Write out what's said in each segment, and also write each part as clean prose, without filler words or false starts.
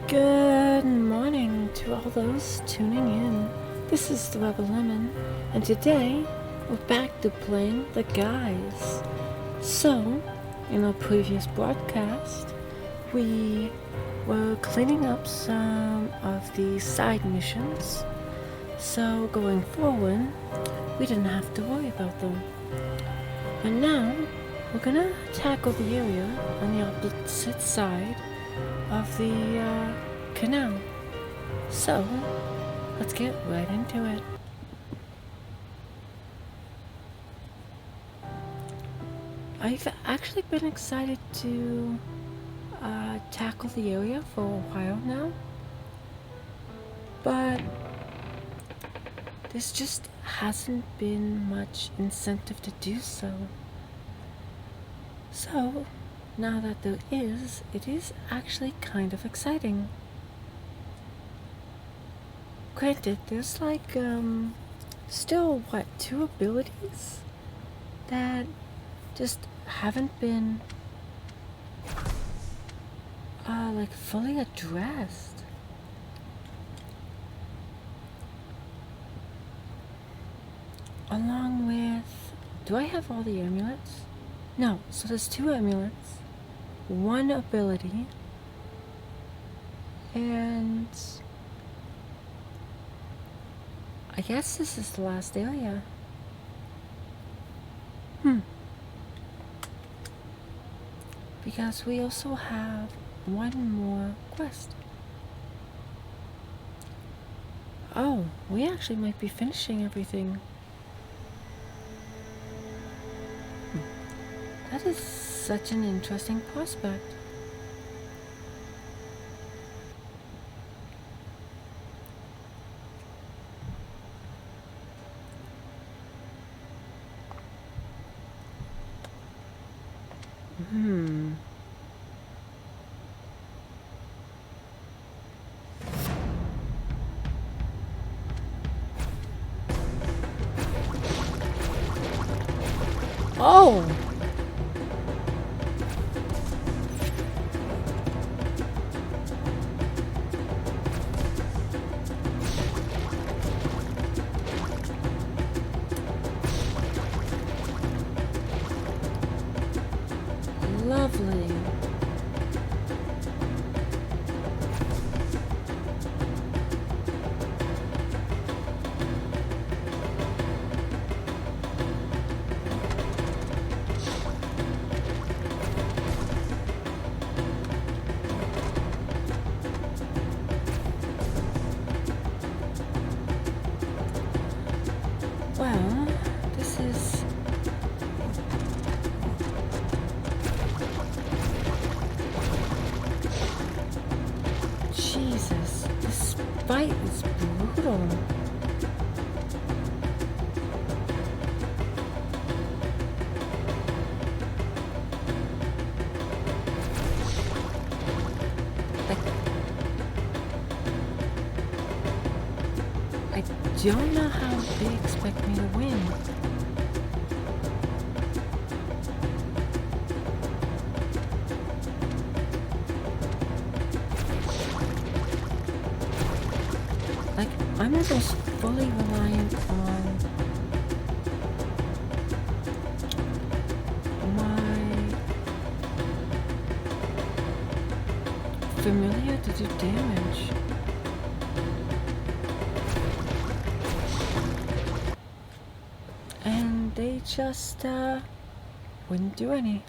Good morning to all those tuning in. This is the Rebel Lemon, and today we're back to playing the Guise. So, in our previous broadcast, we were cleaning up some of the side missions. So, going forward, we didn't have to worry about them. And now, we're gonna tackle the area on the opposite side of the canal. So, let's get right into it. I've actually been excited to tackle the area for a while now, but there's just hasn't been much incentive to do so. So, now that there is, it is actually kind of exciting. Granted, there's like, still, what, 2 abilities that just haven't been, like, fully addressed. Along with, do I have all the amulets? No, so there's 2 amulets, 1 ability, and I guess this is the last area. Because we also have 1 more quest. Oh, we actually might be finishing everything. That is such an interesting prospect. Oh! Lovely. Well, this is... Jesus, this fight is brutal. I don't know how they expect me to win. Like, I'm almost fully reliant on my familiar to do damage. And they just, wouldn't do any.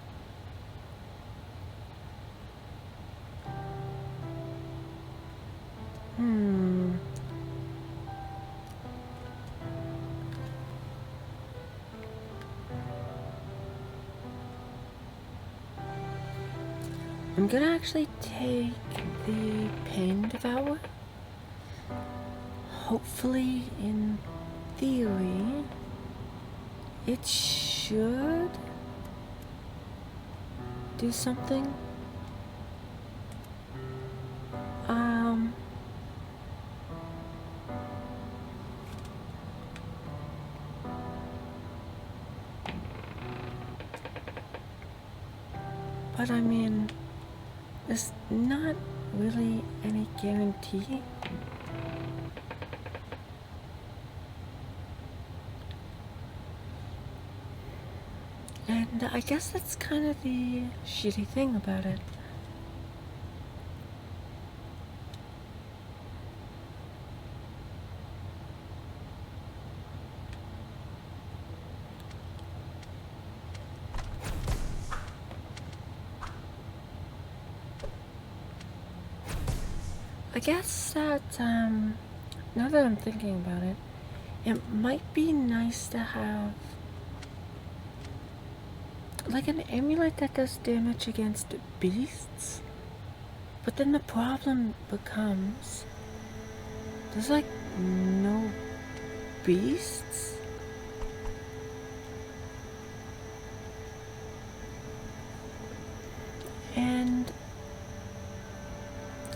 I'm gonna actually take the Pain Devour. Hopefully, in theory, it should do something. But I mean, this not really any guarantee. And I guess that's kind of the shitty thing about it. I guess that, now that I'm thinking about it, it might be nice to have like an amulet that does damage against beasts. But then the problem becomes, there's like no beasts? And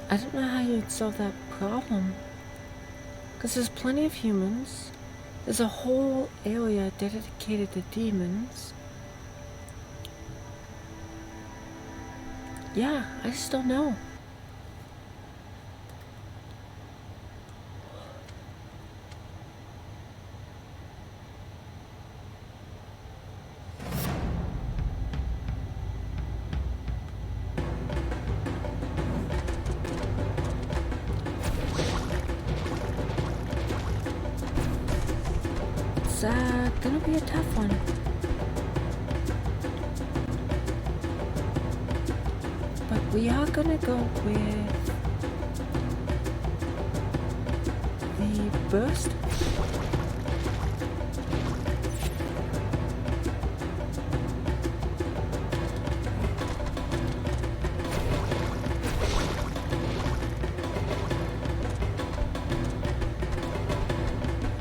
I don't know how you'd solve that problem. Because there's plenty of humans. There's a whole area dedicated to demons. Yeah, I just don't know. It's gonna be a tough one. But we are gonna go with the burst.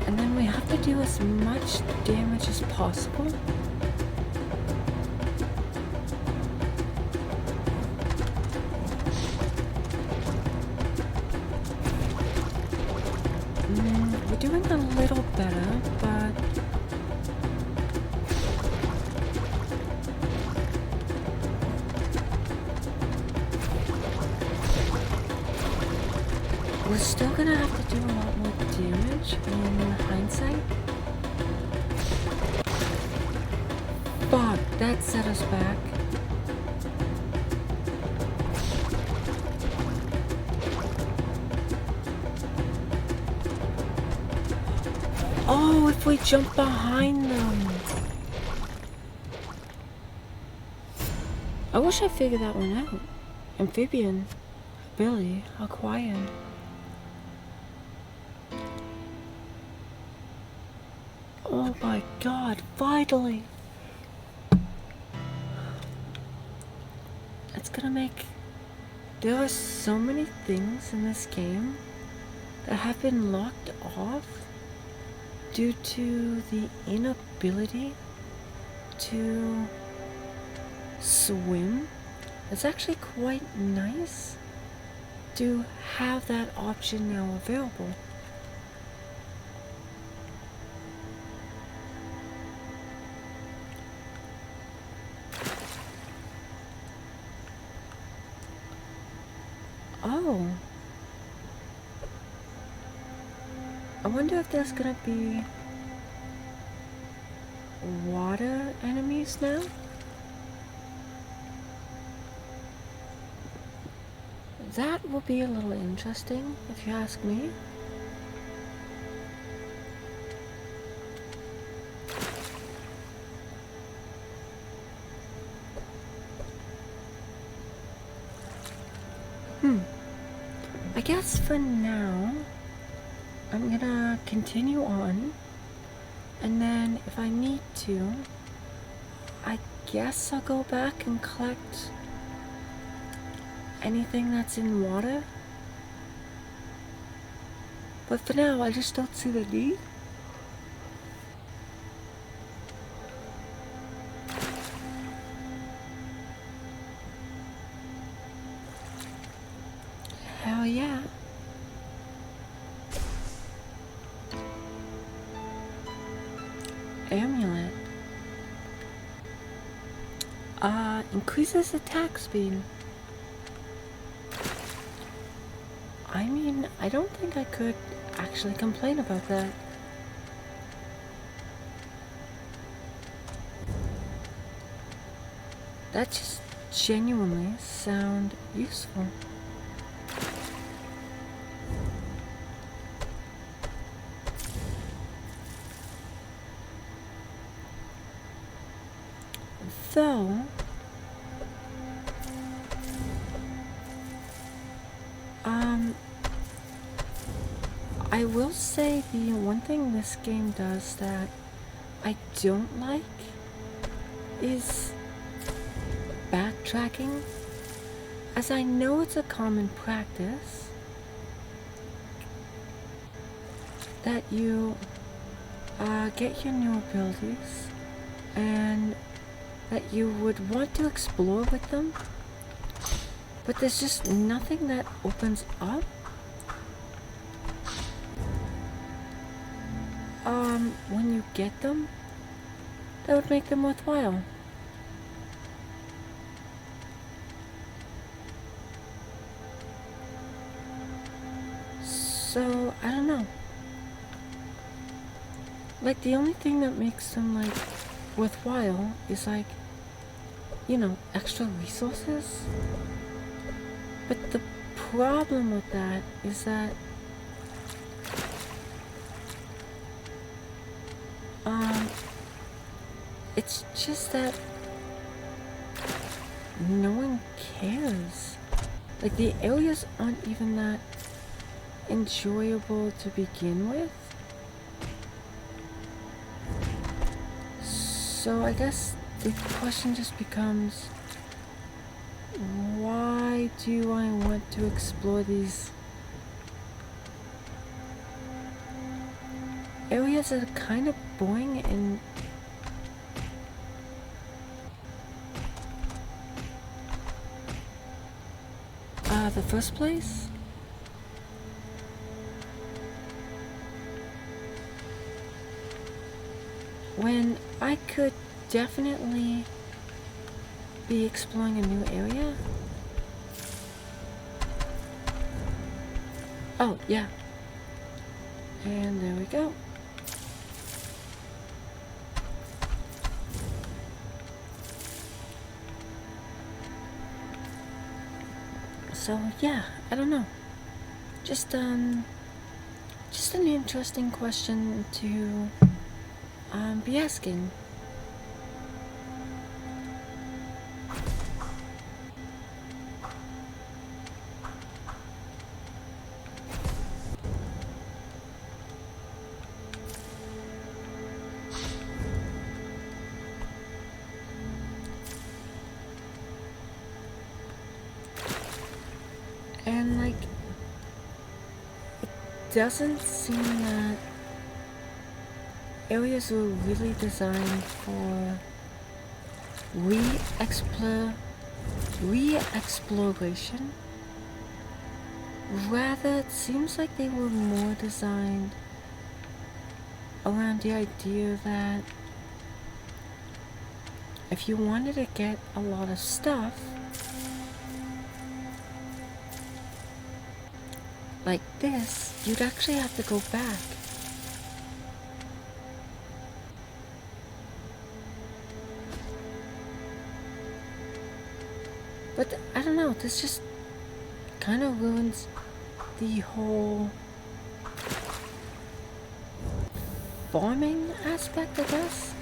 And then we have to do as much damage as possible. We're doing a little better, but we're still gonna have to do a lot more damage in hindsight. Fuck, that set us back. Oh, if we jump behind them. I wish I figured that one out. Amphibian, Billy, Aquarian. Oh my god, finally! It's gonna make... There are so many things in this game that have been locked off due to the inability to swim. It's actually quite nice to have that option now available. Oh. I wonder if there's gonna be water enemies now? That will be a little interesting, if you ask me. I guess for now, I'm gonna continue on, and then if I need to, I guess I'll go back and collect anything that's in water. But for now, I just don't see the need. Hell yeah. Amulet. Increases attack speed. I mean, I don't think I could actually complain about that. That just genuinely sound useful. Though, I will say the one thing this game does that I don't like is backtracking, as I know it's a common practice that you get your new abilities and that you would want to explore with them, but there's just nothing that opens up. When you get them, that would make them worthwhile. So, I don't know. Like, the only thing that makes them, like, worthwhile is, like, you know, extra resources. But the problem with that is that it's just that no one cares. Like, the areas aren't even that enjoyable to begin with. So I guess the question just becomes, why do I want to explore these areas that are kind of boring and the first place? When I could definitely be exploring a new area? Oh, yeah. And there we go. So, yeah, I don't know. Just an interesting question to be asking. And, like, it doesn't seem that areas were really designed for re-exploration. Rather, it seems like they were more designed around the idea that if you wanted to get a lot of stuff, like this, you'd actually have to go back. But I don't know, this just kind of ruins the whole farming aspect, I guess.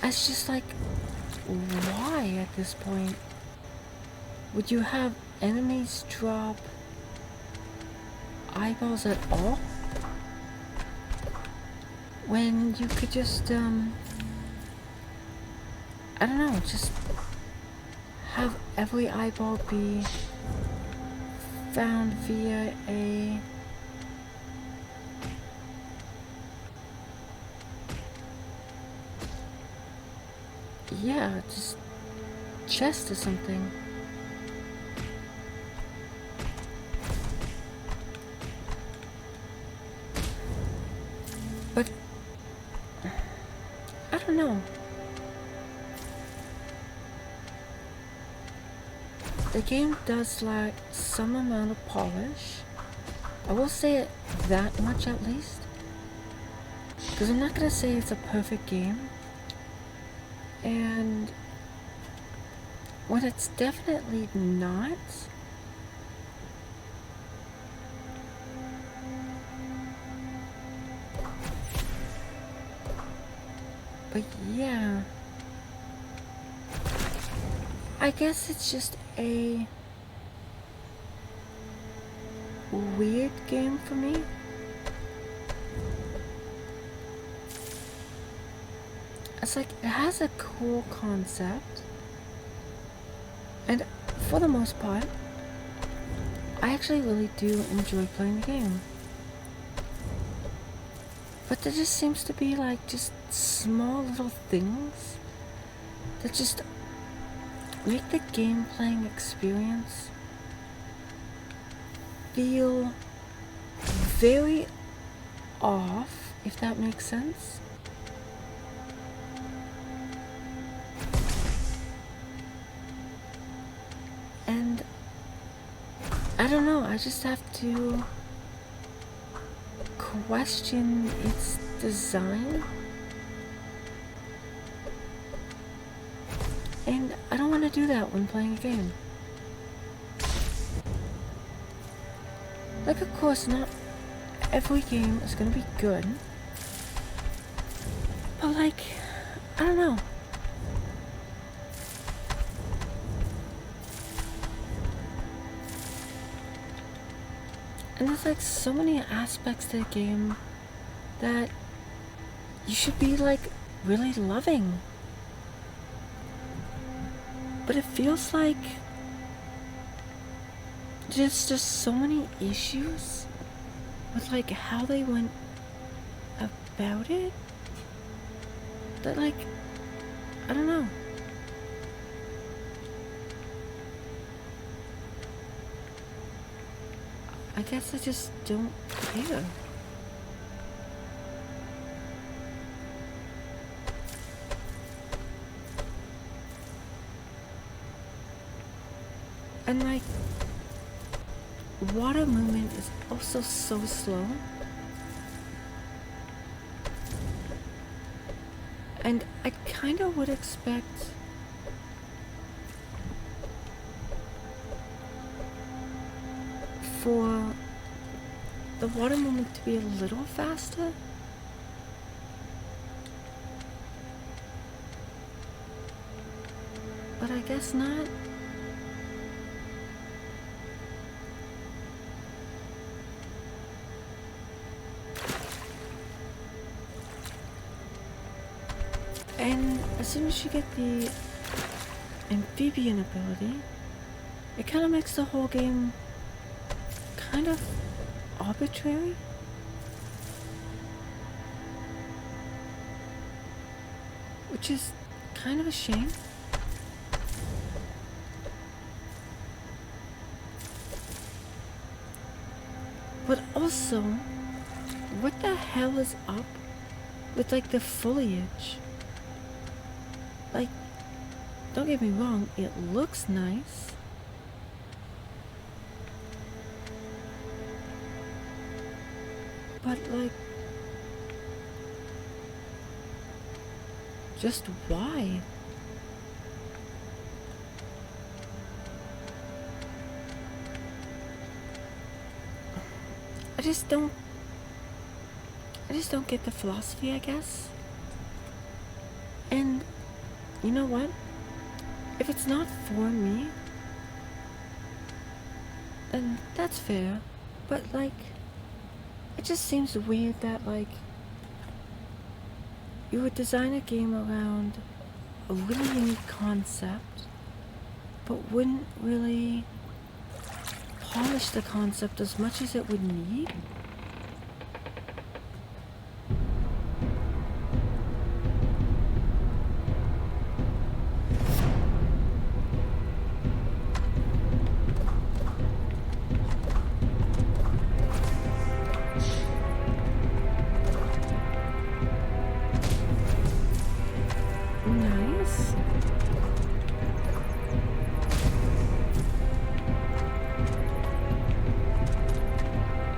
It's just like, why at this point? Would you have enemies drop eyeballs at all? When you could just, I don't know, just have every eyeball be found via a just chest or something. But I don't know. the game does lack some amount of polish. I will say it that much at least. Because I'm not going to say it's a perfect game. And when it's definitely not, but yeah, I guess it's just a weird game for me. It's like, it has a cool concept, and for the most part, I actually really do enjoy playing the game. But there just seems to be like just small little things that just make the game playing experience feel very off, if that makes sense. And I don't know, I just have to question its design. And I don't want to do that when playing a game. Like, of course, not every game is going to be good. But like, I don't know. And there's like so many aspects to the game that you should be like really loving. But it feels like there's just so many issues with like how they went about it that like, I don't know. I guess I just don't care. And like, water movement is also so slow. And I kind of would expect for the water movement to be a little faster. But I guess not. And as soon as you get the amphibian ability, it kind of makes the whole game kind of arbitrary. Which is kind of a shame. But also, what the hell is up with like the foliage? Like, don't get me wrong, it looks nice. But like, just why? I just don't get the philosophy, I guess. And you know what? If it's not for me, then that's fair. But like, it just seems weird that like you would design a game around a really unique concept, but wouldn't really polish the concept as much as it would need.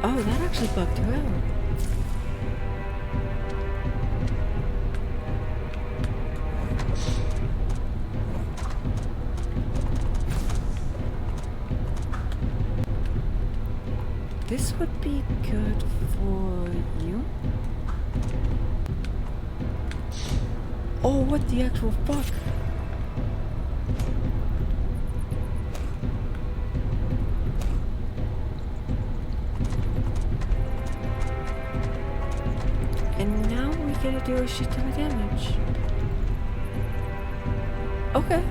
Oh, that actually bugged her out. This would be good for you. Oh, what the actual fuck? And now we gotta do a shit ton of damage. Okay.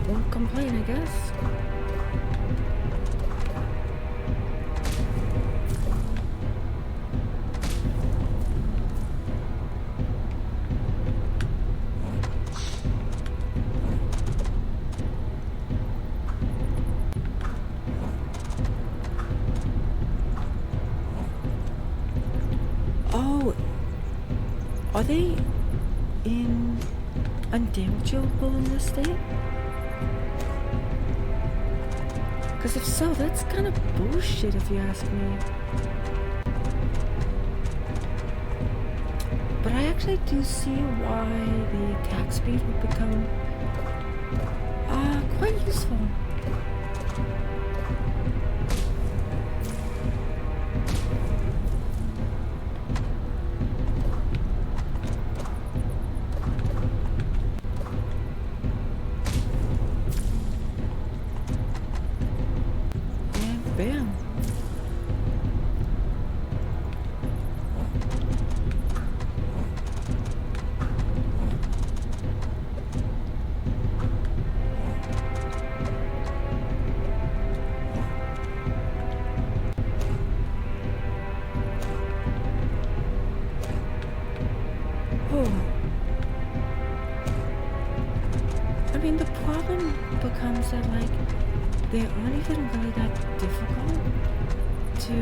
Won't complain, I guess. Oh, are they in undamageable in this state? Because if so, that's kind of bullshit if you ask me. But I actually do see why the attack speed would become quite useful. Bam. Oh. I mean, the problem becomes that, like, they aren't even really that difficult to,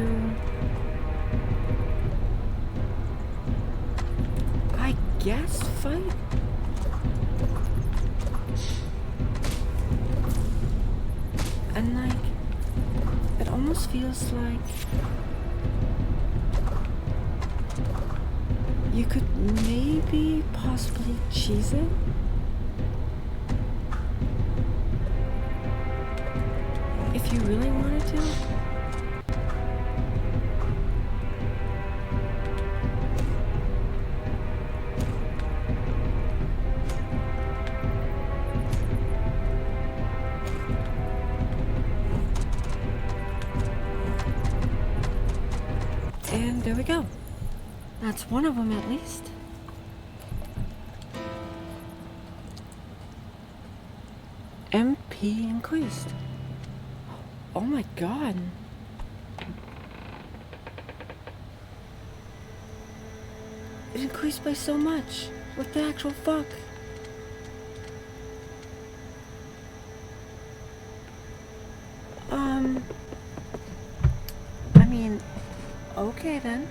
I guess, fight. And like, it almost feels like you could maybe possibly cheese it. If you really wanted to. And there we go. That's one of them at least. MP increased. Oh my god. It increased by so much. What the actual fuck? I mean, okay then.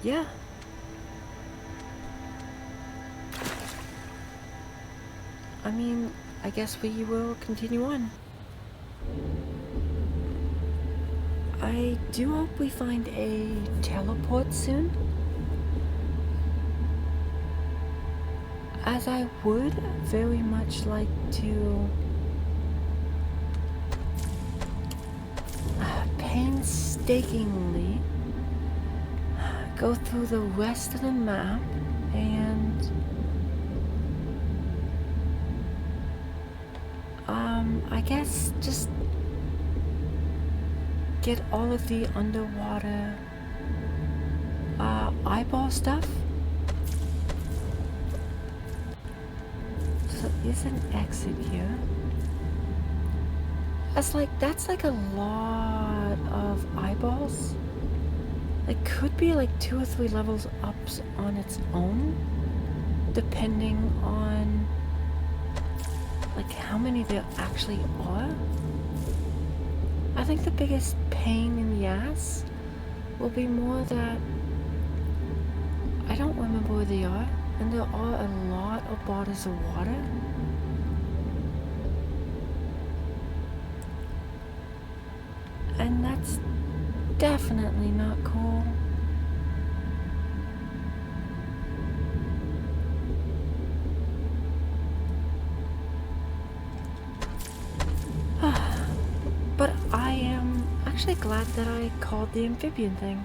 Yeah. I mean, I guess we will continue on. I do hope we find a teleport soon, as I would very much like to painstakingly go through the rest of the map and I guess just get all of the underwater eyeball stuff. So there's an exit here. That's like a lot of eyeballs. It could be like 2 or 3 levels up on its own, depending on like how many there actually are. I think the biggest pain in the ass will be more that I don't remember where they are, and there are a lot of bottles of water. And that's definitely not cool. But I am actually glad that I called the amphibian thing.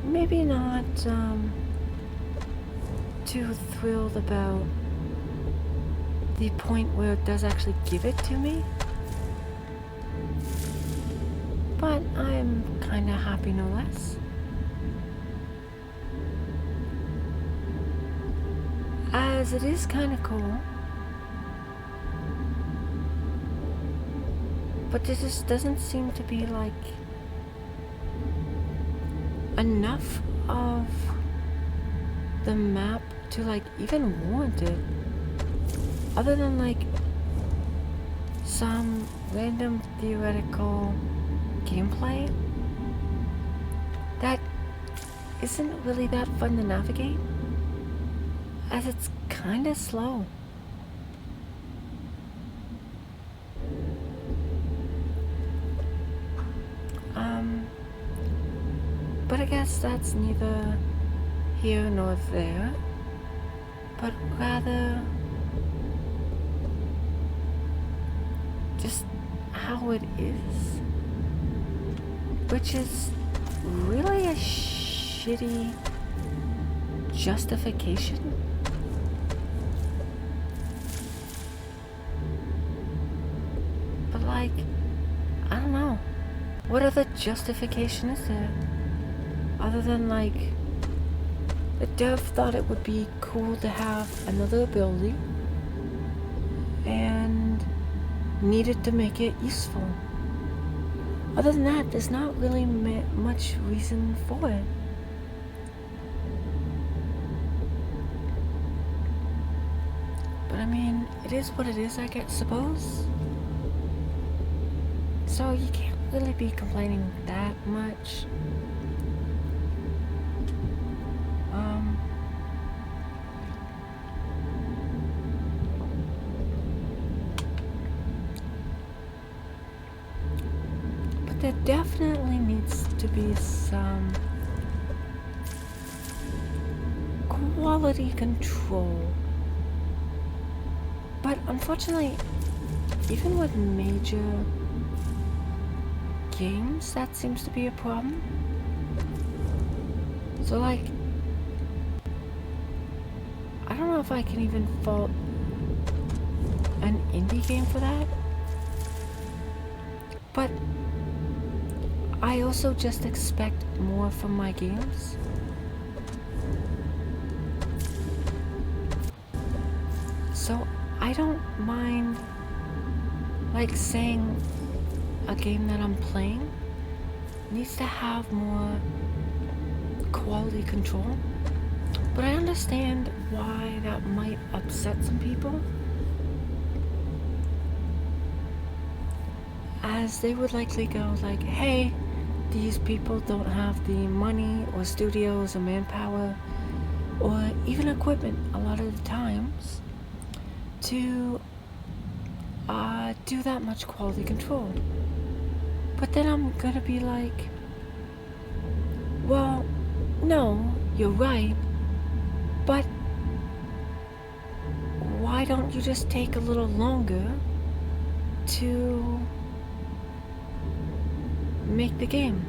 Maybe not too thrilled about the point where it does actually give it to me. But I'm kinda happy no less. As it is kinda cool. But there just doesn't seem to be like enough of the map to like even warrant it. Other than like some random theoretical gameplay that isn't really that fun to navigate, as it's kinda slow. But I guess that's neither here nor there, but rather just how it is, which is really a shitty justification. But like, I don't know, what other justification is there? Other than like, the dev thought it would be cool to have another ability and needed to make it useful. Other than that, there's not really much reason for it. But I mean, it is what it is, I suppose. So you can't really be complaining that much. There definitely needs to be some quality control. But unfortunately, even with major games, that seems to be a problem. So like, I don't know if I can even fault an indie game for that. But I also just expect more from my games. So I don't mind like saying a game that I'm playing needs to have more quality control. But I understand why that might upset some people, as they would likely go like, hey, these people don't have the money or studios or manpower or even equipment a lot of the times to do that much quality control. But then I'm gonna be like, well, no, you're right, but why don't you just take a little longer to make the game?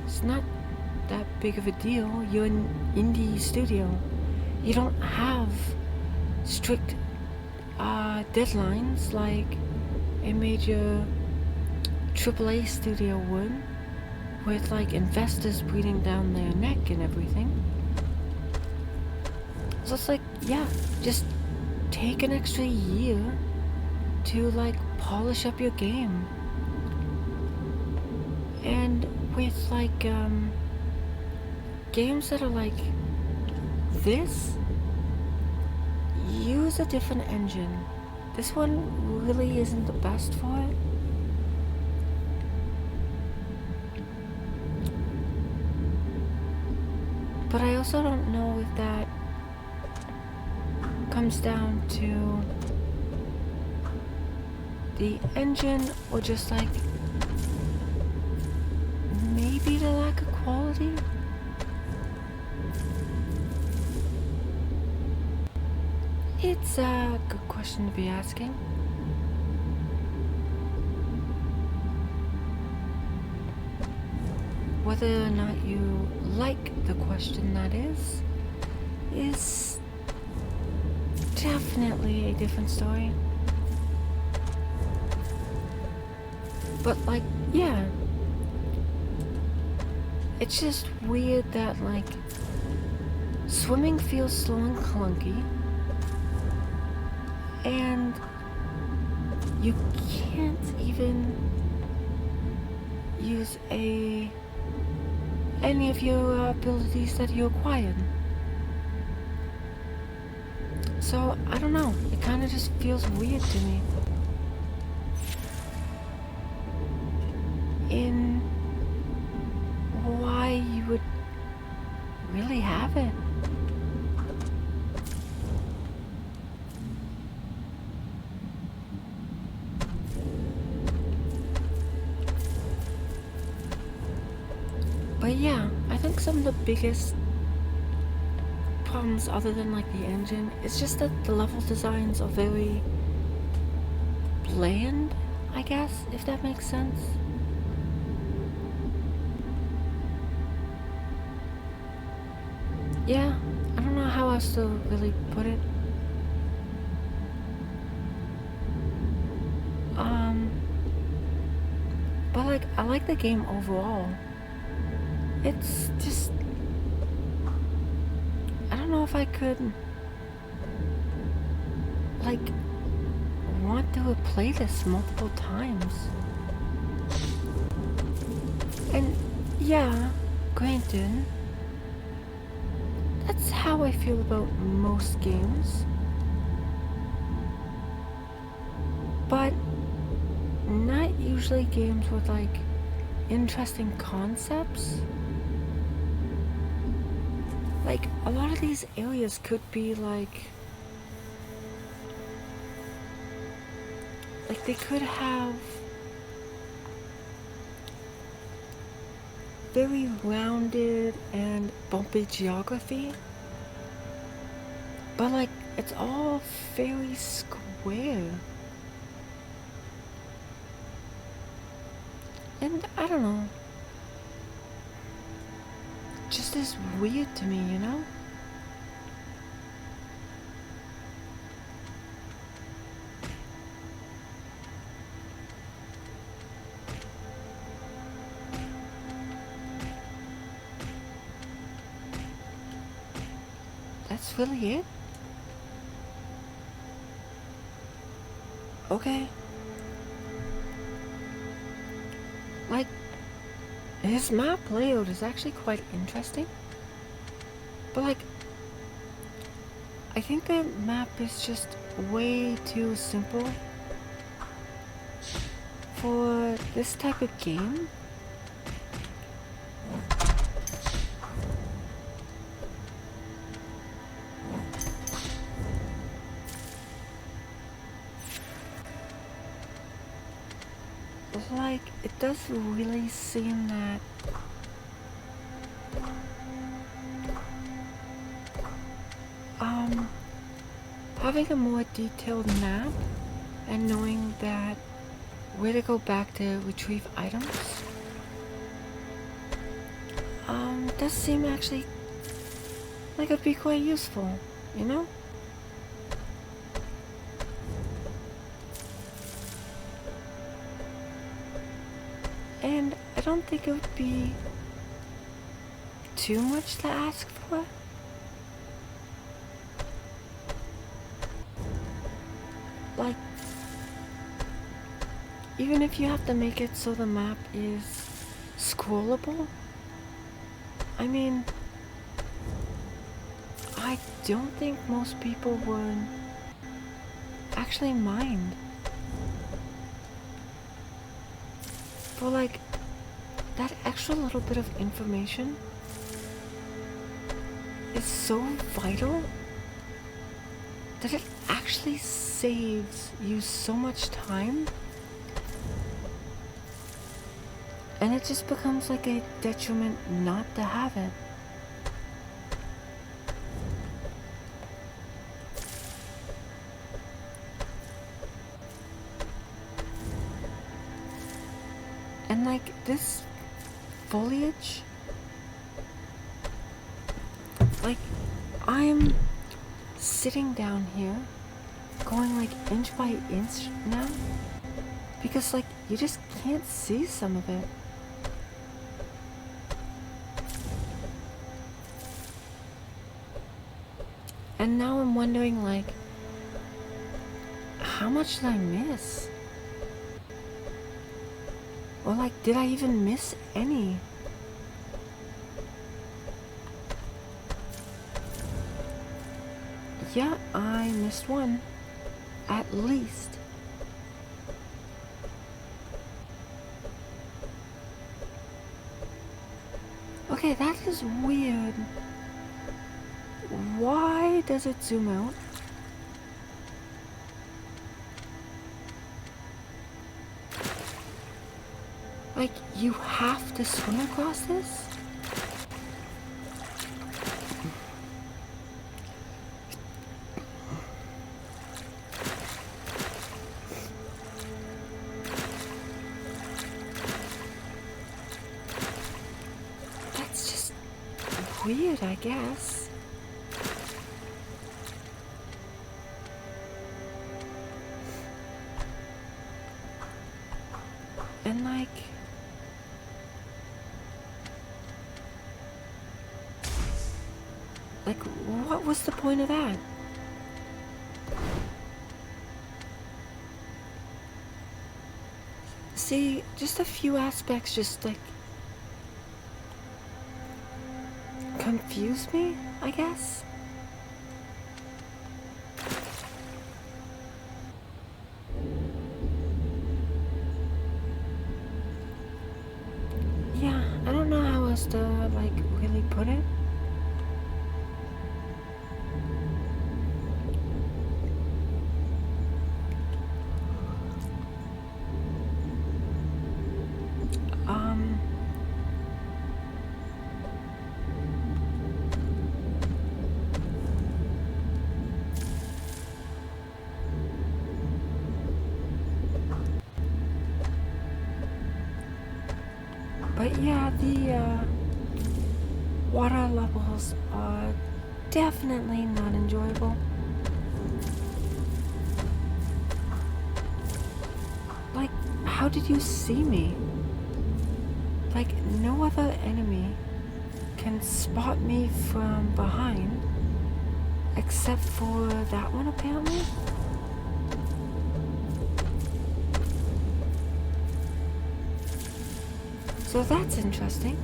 It's not that big of a deal. You're an indie studio. You don't have strict deadlines like a major AAA studio would, with like investors breathing down their neck and everything. So it's like, yeah, just take an extra year to like polish up your game. And with like games that are like this, use a different engine. this one really isn't the best for it. But I also don't know if that comes down to the engine or just like maybe the lack of quality. It's a good question to be asking. Whether or not you like the question, that is definitely a different story. But like, yeah, it's just weird that like swimming feels slow and clunky, and you can't even use any of your abilities that you acquired. So, I don't know, it kind of just feels weird to me. In why you would really have it. But yeah, I think some of the biggest problems other than like the engine is just that the level designs are very bland, I guess, if that makes sense. Yeah, I don't know how else to really put it. But like, I like the game overall. It's just, I don't know if I could like want to replay this multiple times. And yeah, granted, that's how I feel about most games. But not usually games with like interesting concepts. Like, a lot of these areas could be like they could have very rounded and bumpy geography, but like it's all very square. And I don't know, just is weird to me, you know? That's really it? Okay. Like, his map layout is actually quite interesting. But like, I think the map is just way too simple for this type of game. Like, it does really seem that having a more detailed map and knowing that where to go back to retrieve items does seem actually like it'd be quite useful, you know? And I don't think it would be too much to ask for. Like, even if you have to make it so the map is scrollable, I mean, I don't think most people would actually mind. For like, that extra little bit of information is so vital that it actually saves you so much time, and it just becomes like a detriment not to have it. And like this foliage, like I'm sitting down here going like inch by inch now because like you just can't see some of it. And now I'm wondering like, how much did I miss? Or like, did I even miss any? Yeah, I missed one. At least. Okay, that is weird. Why does it zoom out? Like, you have to swim across this? That's just weird, I guess. And like, what was the point of that? See, just a few aspects just like confused me, I guess. Yeah, I don't know how else to like really put it. But yeah, the water levels are definitely not enjoyable. Like, how did you see me? Like, no other enemy can spot me from behind, except for that one apparently. So that's interesting.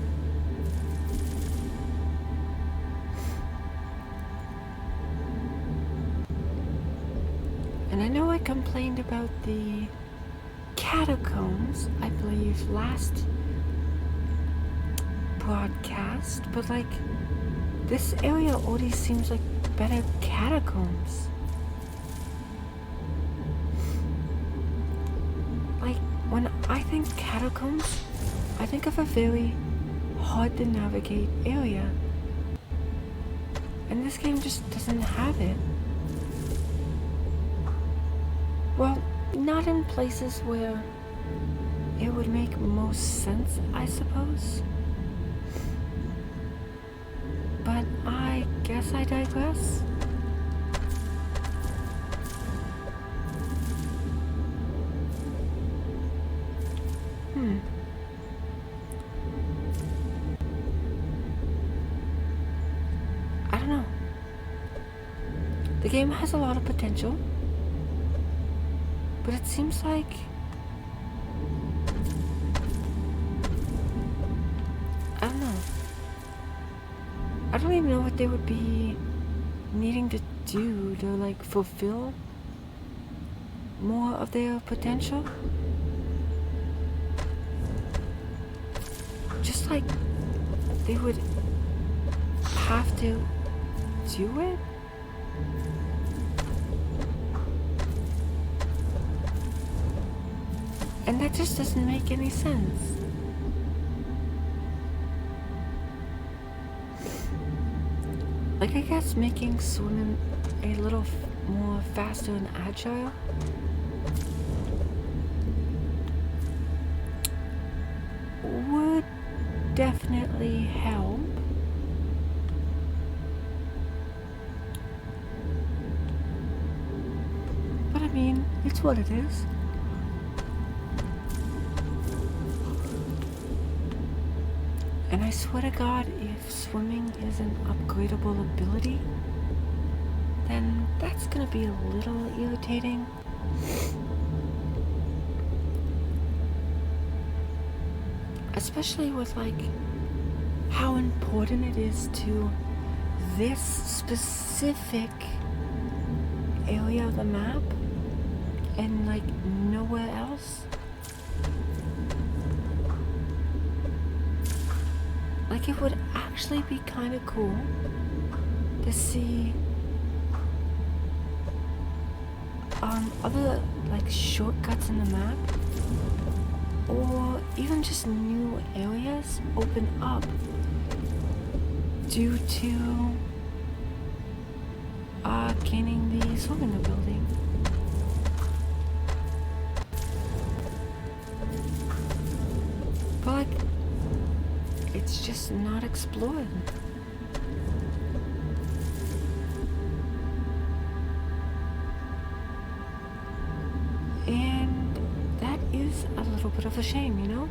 And I know I complained about the catacombs, I believe, last broadcast, but like, this area already seems like better catacombs. Like, when I think catacombs, I think of a very hard to navigate area. And this game just doesn't have it. Well, not in places where it would make most sense, I suppose. But I guess I digress. I don't know. The game has a lot of potential, but it seems like I don't know. I don't even know what they would be needing to do to like fulfill more of their potential. Just like they would have to do it. And that just doesn't make any sense. Like, I guess making swimming a little more faster and agile would definitely help. But I mean, it's what it is. And I swear to God, if swimming is an upgradable ability, then that's gonna be a little irritating. Especially with like how important it is to this specific area of the map and like nowhere else. Like, it would actually be kind of cool to see other like shortcuts in the map, or even just new areas open up due to gaining the swimming ability. But like, it's just not explored. And that is a little bit of a shame, you know?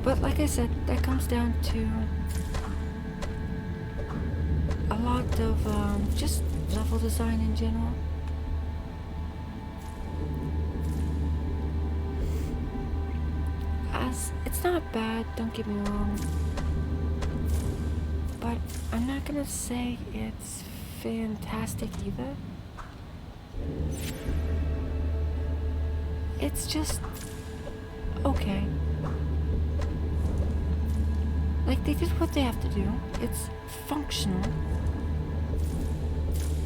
But like I said, that comes down to a lot of just level design in general. It's not bad, don't get me wrong, but I'm not gonna say it's fantastic either. It's just okay. Like, they did what they have to do. It's functional.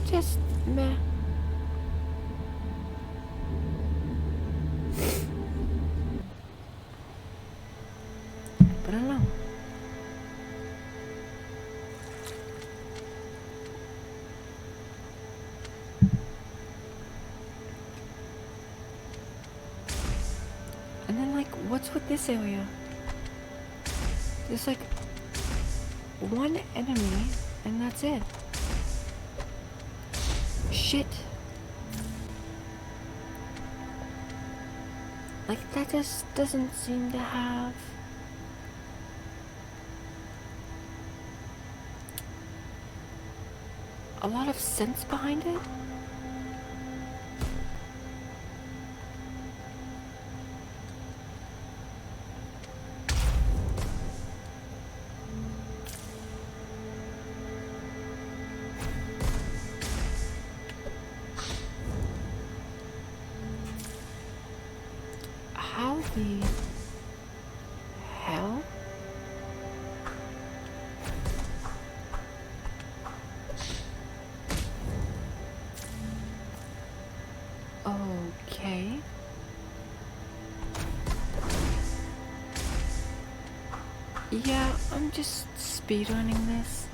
Just meh. But I don't know. And then, like, what's with this area? There's like one enemy, and that's it. Shit. Like, that just doesn't seem to have a lot of sense behind it. How the hell? Okay. Yeah, I'm just speedrunning this.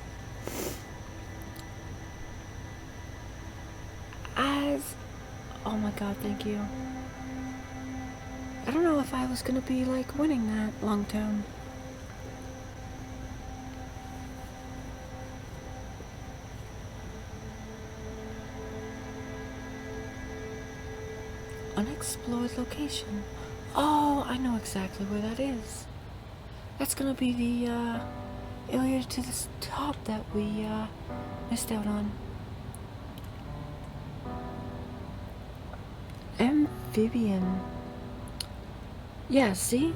Oh my god, thank you. I don't know if I was gonna be like winning that long term. Unexplored location. Oh, I know exactly where that is. That's gonna be the area to the top that we missed out on. Amphibian. Yeah, see?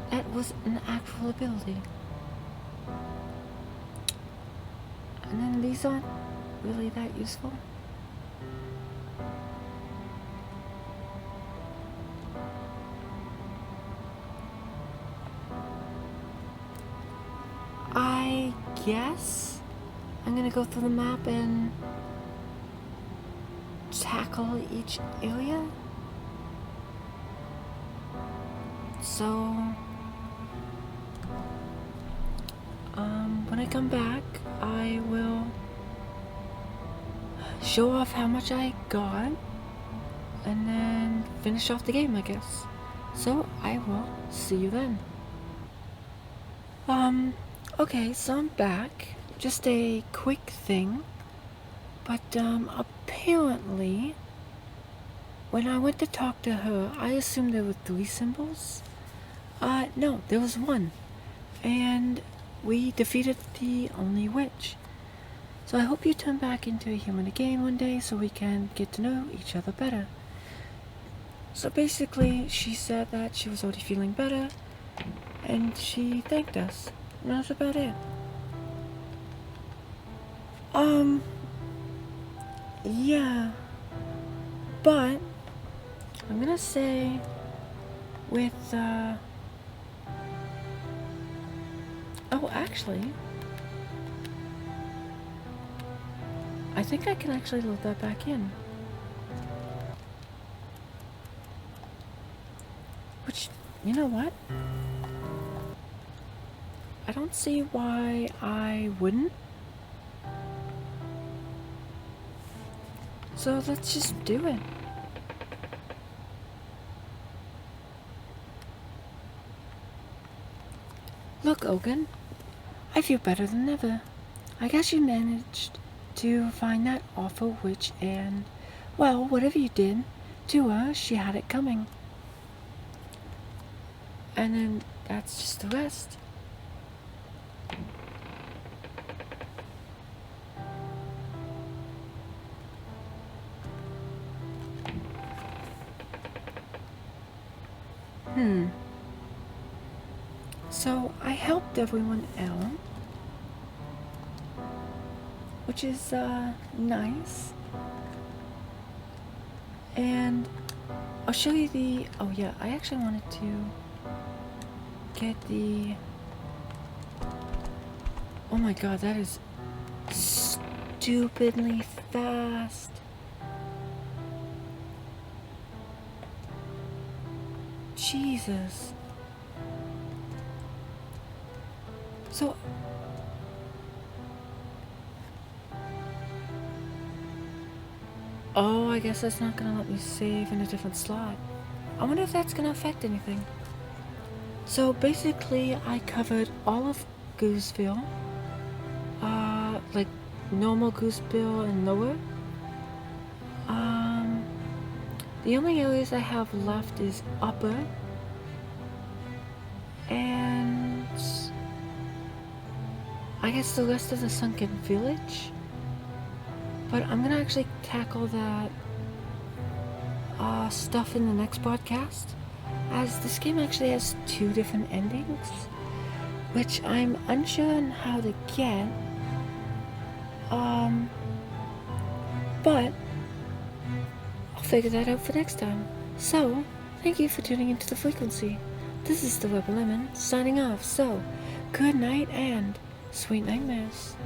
That was an actual ability. these aren't really that useful. I guess I'm gonna go through the map and tackle each area. So, when I come back, I will show off how much I got and then finish off the game, I guess. So, I will see you then. Okay, so I'm back. Just a quick thing. But, apparently, when I went to talk to her, I assumed there were 3 symbols. No, there was 1. And we defeated the only witch. So I hope you turn back into a human again one day so we can get to know each other better. So basically, she said that she was already feeling better, and she thanked us. And that's about it. Yeah. But, I'm gonna say, with, oh, actually, I think I can actually load that back in. Which, you know what? I don't see why I wouldn't. So let's just do it. Look, Ogden, I feel better than ever. I guess you managed to find that awful witch and, well, whatever you did to her, she had it coming. And then that's just the rest. So I helped everyone out, which is nice. And I'll show you the, oh yeah, I actually wanted to get the, oh my god, that is stupidly fast. Jesus. So, oh, I guess that's not gonna let me save in a different slot. I wonder if that's gonna affect anything. So basically, I covered all of Gooseville, like normal Gooseville and lower. The only areas I have left is upper, and I guess the rest of the sunken village. But I'm gonna actually tackle that stuff in the next podcast, as this game actually has 2 different endings, which I'm unsure on how to get. But I'll figure that out for next time. So, thank you for tuning into The Frequency. This is the Rebel Lemon signing off. So, good night and sweet nightmares.